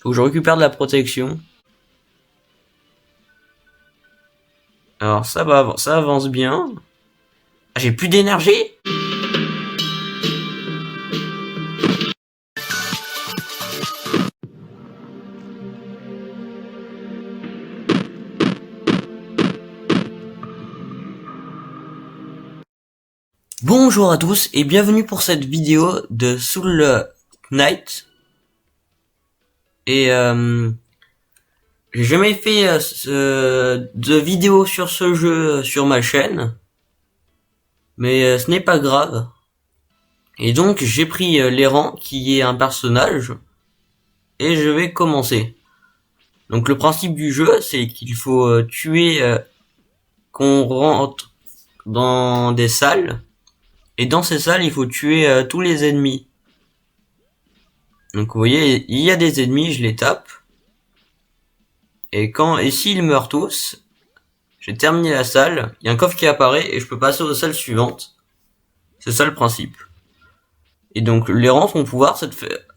Faut que je récupère de la protection. Alors ça va, ça avance bien. Ah, j'ai plus d'énergie. Bonjour à tous et bienvenue pour cette vidéo de Soul Knight. Et j'ai jamais fait de vidéo sur ce jeu sur ma chaîne, mais ce n'est pas grave. Et donc j'ai pris l'errant qui est un personnage et je vais commencer. Donc le principe du jeu c'est qu'il faut tuer qu'on rentre dans des salles. Et dans ces salles, il faut tuer tous les ennemis. Donc vous voyez, il y a des ennemis, je les tape. Et s'ils meurent tous, j'ai terminé la salle, il y a un coffre qui apparaît et je peux passer aux salles suivantes. C'est ça le principe. Et donc l'errant, son pouvoir,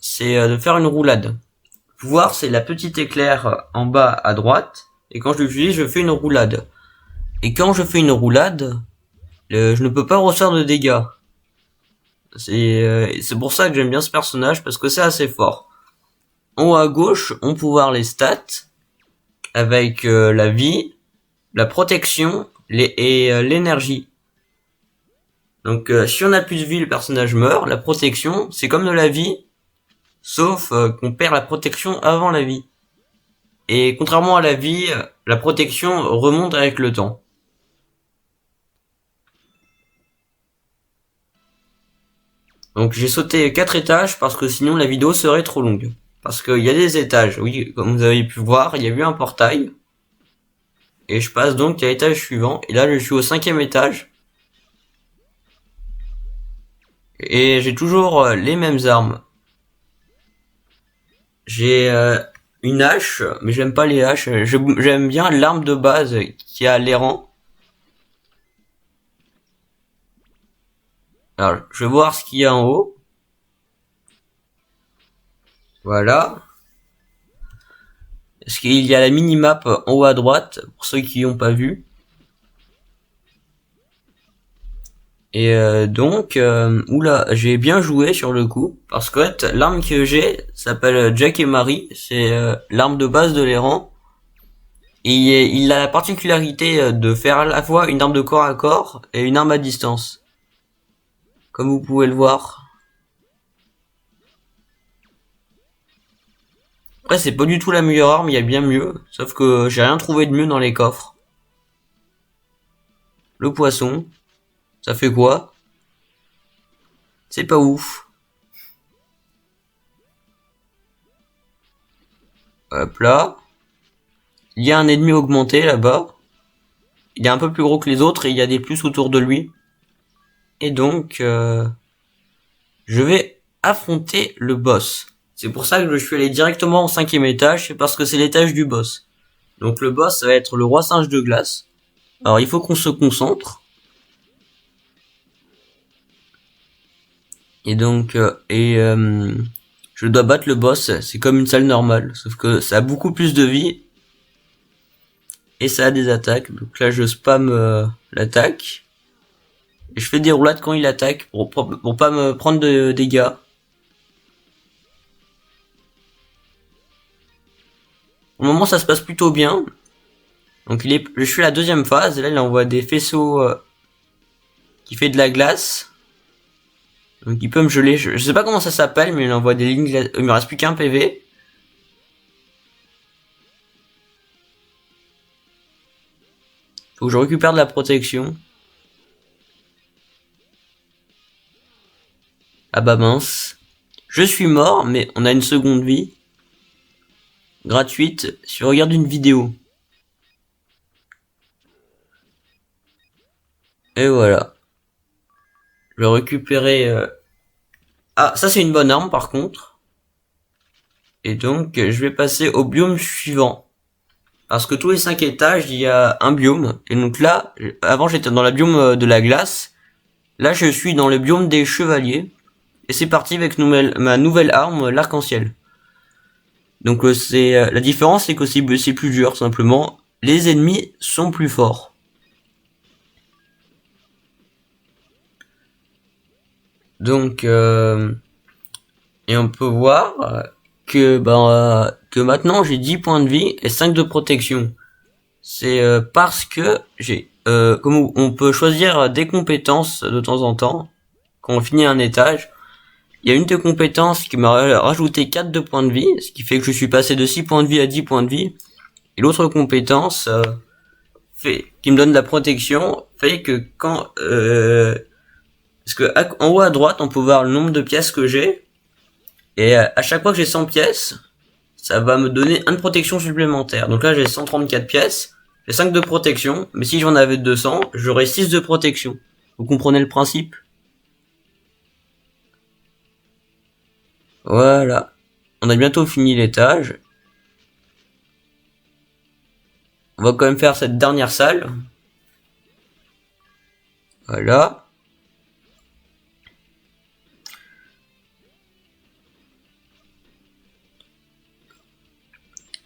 c'est de faire une roulade. Le pouvoir, c'est la petite éclair en bas à droite. Et quand je l'utilise, je fais une roulade. Et quand je fais une roulade, je ne peux pas recevoir de dégâts. C'est pour ça que j'aime bien ce personnage, parce que c'est assez fort. En haut à gauche, on peut voir les stats, avec la vie, la protection et l'énergie. Donc si on a plus de vie, le personnage meurt. La protection, c'est comme de la vie, sauf qu'on perd la protection avant la vie. Et contrairement à la vie, la protection remonte avec le temps. Donc j'ai sauté 4 étages parce que sinon la vidéo serait trop longue. Parce qu'il y a des étages, oui, comme vous avez pu voir, il y a eu un portail. Et je passe donc à l'étage suivant. Et là je suis au 5e étage. Et j'ai toujours les mêmes armes. J'ai une hache, mais j'aime pas les haches. J'aime bien l'arme de base qui a l'errant. Alors, je vais voir ce qu'il y a en haut. Voilà. Est-ce qu'il y a la minimap en haut à droite, pour ceux qui n'ont pas vu. Et donc, oula, j'ai bien joué sur le coup. Parce que l'arme que j'ai s'appelle Jack et Marie. C'est l'arme de base de l'errant. Et il a la particularité de faire à la fois une arme de corps à corps et une arme à distance. Comme vous pouvez le voir. Après c'est pas du tout la meilleure arme, il y a bien mieux. Sauf que j'ai rien trouvé de mieux dans les coffres. Le poisson. Ça fait quoi? C'est pas ouf. Hop là. Il y a un ennemi augmenté là-bas. Il est un peu plus gros que les autres et il y a des plus autour de lui. Et donc, je vais affronter le boss. C'est pour ça que je suis allé directement au 5e étage, c'est parce que c'est l'étage du boss. Donc le boss, ça va être le roi singe de glace. Alors il faut qu'on se concentre. Et donc, je dois battre le boss, c'est comme une salle normale, sauf que ça a beaucoup plus de vie. Et ça a des attaques, donc là je spam l'attaque. Et je fais des roulades quand il attaque pour pas me prendre de dégâts. Au moment ça se passe plutôt bien. Donc je suis à la 2e phase, et là il envoie des faisceaux qui fait de la glace. Donc il peut me geler, je sais pas comment ça s'appelle, mais il envoie des lignes glace. Il me reste plus qu'un PV. Faut que je récupère de la protection. Ah bah mince. Je suis mort, mais on a une seconde vie. Gratuite, si on regarde une vidéo. Et voilà. Je vais récupérer... Ah, ça c'est une bonne arme par contre. Et donc, je vais passer au biome suivant. Parce que tous les 5 étages, il y a un biome. Et donc là, avant j'étais dans le biome de la glace. Là, je suis dans le biome des chevaliers. Et c'est parti avec ma nouvelle arme, l'arc-en-ciel. Donc c'est la différence, c'est que c'est plus dur simplement. Les ennemis sont plus forts. Donc et on peut voir que maintenant j'ai 10 points de vie et 5 de protection. C'est parce que j'ai comme on peut choisir des compétences de temps en temps quand on finit un étage. Il y a une des compétences qui m'a rajouté 4 de points de vie, ce qui fait que je suis passé de 6 points de vie à 10 points de vie. Et l'autre compétence qui me donne de la protection fait que quand parce que en haut à droite on peut voir le nombre de pièces que j'ai, et à chaque fois que j'ai 100 pièces, ça va me donner 1 de protection supplémentaire. Donc là j'ai 134 pièces, j'ai 5 de protection, mais si j'en avais 200, j'aurais 6 de protection. Vous comprenez le principe? Voilà. On a bientôt fini l'étage. On va quand même faire cette dernière salle. Voilà.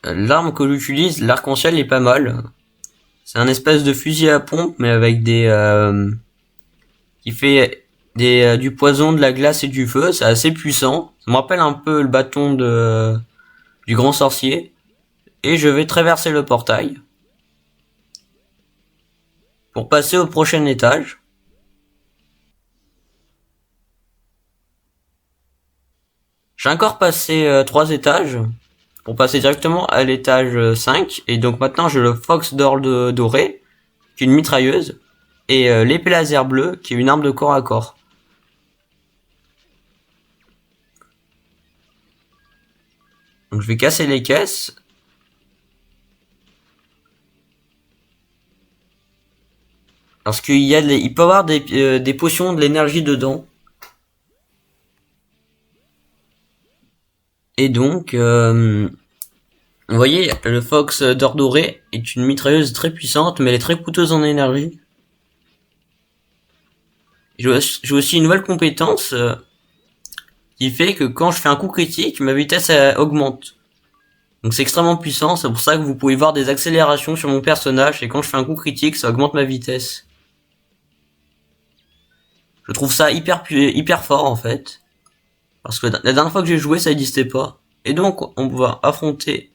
L'arme que j'utilise, l'arc-en-ciel, est pas mal. C'est un espèce de fusil à pompe, mais avec qui fait du poison, de la glace et du feu. C'est assez puissant. Ça me rappelle un peu le bâton du grand sorcier. Et je vais traverser le portail pour passer au prochain étage. J'ai encore passé 3 étages pour passer directement à l'étage 5. Et donc maintenant j'ai le Fox d'or doré, qui est une mitrailleuse, et l'épée laser bleue, qui est une arme de corps à corps. Donc je vais casser les caisses. Parce qu'il y a il peut y avoir des potions de l'énergie dedans. Et donc, vous voyez, le Fox d'or doré est une mitrailleuse très puissante, mais elle est très coûteuse en énergie. J'ai aussi une nouvelle compétence qui fait que quand je fais un coup critique, ma vitesse augmente. Donc c'est extrêmement puissant, c'est pour ça que vous pouvez voir des accélérations sur mon personnage, et quand je fais un coup critique, ça augmente ma vitesse. Je trouve ça hyper fort en fait. Parce que la dernière fois que j'ai joué, ça n'existait pas. Et donc, on va affronter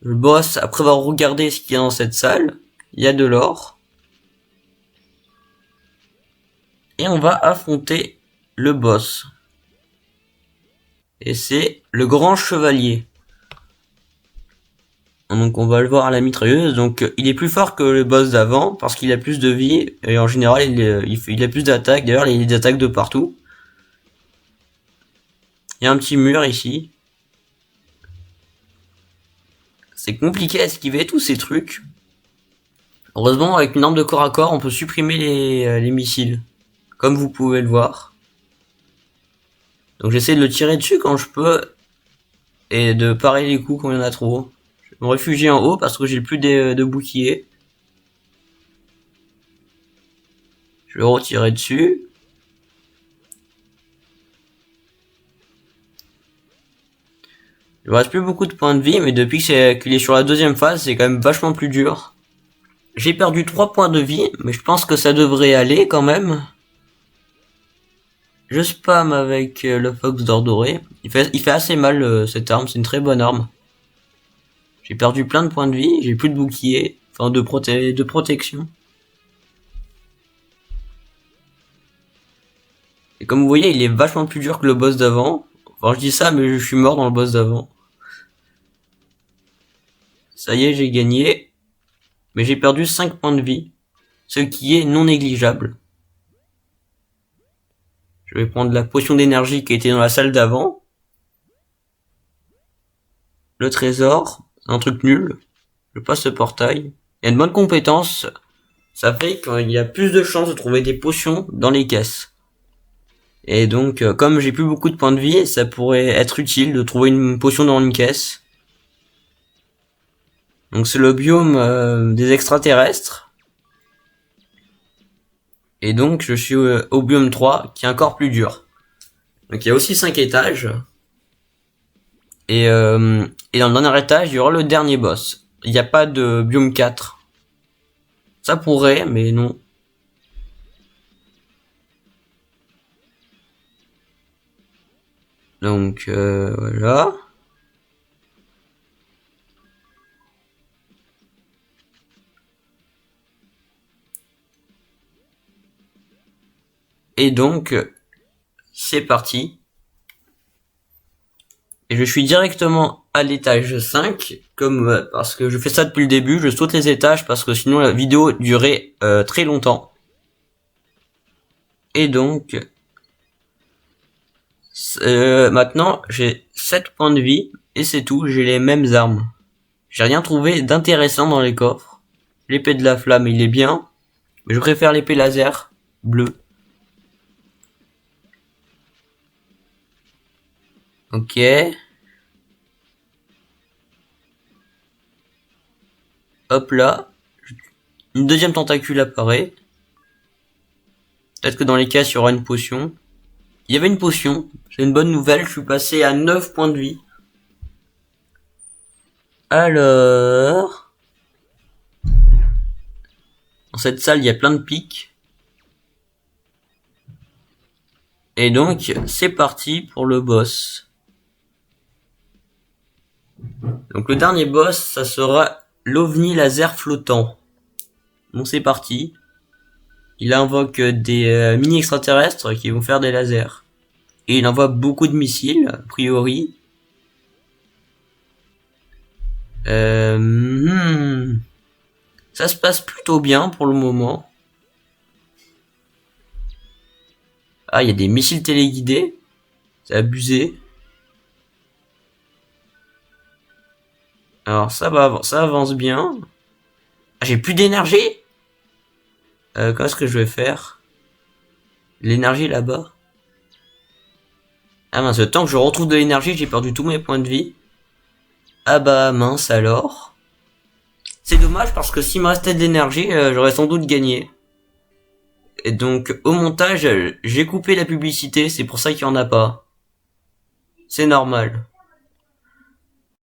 le boss après avoir regardé ce qu'il y a dans cette salle. Il y a de l'or. Et on va affronter le boss. Et c'est le grand chevalier. Donc on va le voir à la mitrailleuse. Donc il est plus fort que le boss d'avant parce qu'il a plus de vie. Et en général, il a plus d'attaques. D'ailleurs, il y a des attaques de partout. Il y a un petit mur ici. C'est compliqué à esquiver tous ces trucs. Heureusement, avec une arme de corps à corps, on peut supprimer les missiles. Comme vous pouvez le voir. Donc j'essaie de le tirer dessus quand je peux. Et de parer les coups quand il y en a trop. Je vais me réfugier en haut parce que j'ai plus de bouclier. Je vais retirer dessus. Il me reste plus beaucoup de points de vie, mais depuis qu'il est sur la deuxième phase, c'est quand même vachement plus dur. J'ai perdu 3 points de vie, mais je pense que ça devrait aller quand même. Je spam avec le Fox d'or doré. Il fait assez mal cette arme, c'est une très bonne arme. J'ai perdu plein de points de vie, j'ai plus de bouclier, enfin de protection. Et comme vous voyez, il est vachement plus dur que le boss d'avant. Enfin je dis ça, mais je suis mort dans le boss d'avant. Ça y est, j'ai gagné. Mais j'ai perdu 5 points de vie, ce qui est non négligeable. Je vais prendre la potion d'énergie qui était dans la salle d'avant. Le trésor, c'est un truc nul. Je passe ce portail. Il y a une bonne compétence. Ça fait qu'il y a plus de chances de trouver des potions dans les caisses. Et donc, comme j'ai plus beaucoup de points de vie, ça pourrait être utile de trouver une potion dans une caisse. Donc c'est le biome des extraterrestres. Et donc je suis au biome 3, qui est encore plus dur. Donc il y a aussi 5 étages. Et dans le dernier étage, il y aura le dernier boss. Il n'y a pas de biome 4. Ça pourrait, mais non. Donc voilà. Et donc c'est parti. Et je suis directement à l'étage 5, comme parce que je fais ça depuis le début, je saute les étages parce que sinon la vidéo durait très longtemps. Et donc maintenant j'ai 7 points de vie et c'est tout, j'ai les mêmes armes. J'ai rien trouvé d'intéressant dans les coffres. L'épée de la flamme il est bien, mais je préfère l'épée laser bleue. Ok. Hop là. Une deuxième tentacule apparaît. Peut-être que dans les caisses, il y aura une potion. Il y avait une potion. C'est une bonne nouvelle. Je suis passé à 9 points de vie. Alors... Dans cette salle, il y a plein de pics. Et donc, c'est parti pour le boss. Donc le dernier boss, ça sera l'OVNI laser flottant. Bon, c'est parti. Il invoque des mini extraterrestres qui vont faire des lasers. Et il envoie beaucoup de missiles, a priori. Ça se passe plutôt bien pour le moment. Ah, il y a des missiles téléguidés. C'est abusé. Alors ça avance bien. Ah, j'ai plus d'énergie. Comment est-ce que je vais faire? L'énergie là-bas. Ah mince, le temps que je retrouve de l'énergie, j'ai perdu tous mes points de vie. Ah bah mince alors. C'est dommage parce que s'il me restait de l'énergie, j'aurais sans doute gagné. Et donc au montage, j'ai coupé la publicité, c'est pour ça qu'il y en a pas. C'est normal.